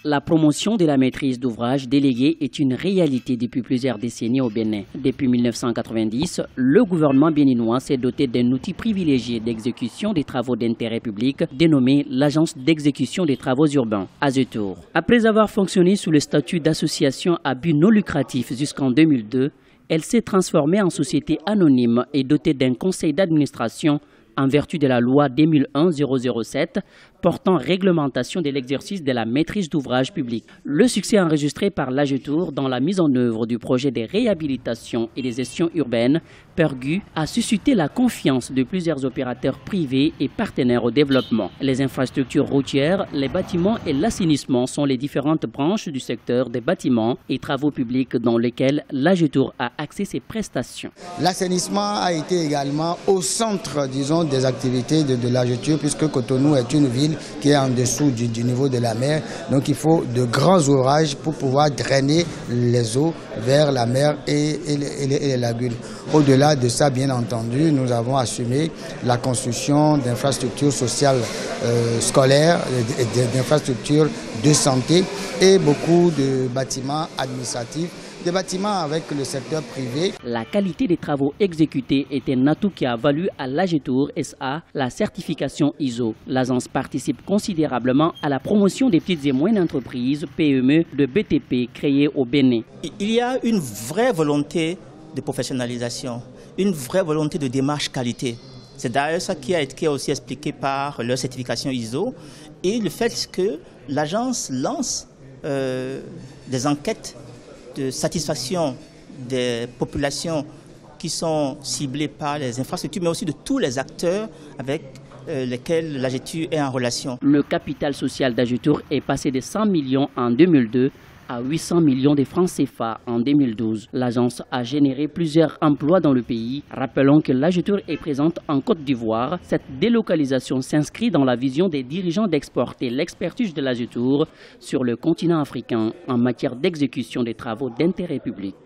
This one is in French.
La promotion de la maîtrise d'ouvrage déléguée est une réalité depuis plusieurs décennies au Bénin. Depuis 1990, le gouvernement béninois s'est doté d'un outil privilégié d'exécution des travaux d'intérêt public dénommé l'Agence d'exécution des travaux urbains, AGETOUR. Après avoir fonctionné sous le statut d'association à but non lucratif jusqu'en 2002, elle s'est transformée en société anonyme et dotée d'un conseil d'administration en vertu de la loi 2001-007 portant réglementation de l'exercice de la maîtrise d'ouvrage public. Le succès enregistré par l'AGETOUR dans la mise en œuvre du projet de réhabilitation et de gestion urbaine Pergu a suscité la confiance de plusieurs opérateurs privés et partenaires au développement. Les infrastructures routières, les bâtiments et l'assainissement sont les différentes branches du secteur des bâtiments et travaux publics dans lesquels l'AGETOUR a axé ses prestations. L'assainissement a été également au centre, disons, des activités de l'AGETOUR, puisque Cotonou est une ville qui est en dessous du niveau de la mer. Donc il faut de grands ouvrages pour pouvoir drainer les eaux vers la mer et les lagunes. Au-delà de ça, bien entendu, nous avons assumé la construction d'infrastructures sociales scolaires, d'infrastructures de santé et beaucoup de bâtiments administratifs, des bâtiments avec le secteur privé. La qualité des travaux exécutés est un atout qui a valu à l'AGETOUR SA la certification ISO. L'agence participe considérablement à la promotion des petites et moyennes entreprises PME de BTP créées au Bénin. Il y a une vraie volonté de professionnalisation, une vraie volonté de démarche qualité. C'est d'ailleurs ça qui a été aussi expliqué par leur certification ISO et le fait que l'agence lance des enquêtes de satisfaction des populations qui sont ciblées par les infrastructures, mais aussi de tous les acteurs avec lesquels l'AGETOUR est en relation. Le capital social d'AGETOUR est passé de 100 millions en 2002 à 800 millions de francs CFA en 2012. L'agence a généré plusieurs emplois dans le pays. Rappelons que l'AGETOUR est présente en Côte d'Ivoire. Cette délocalisation s'inscrit dans la vision des dirigeants d'exporter l'expertise de l'AGETOUR sur le continent africain en matière d'exécution des travaux d'intérêt public.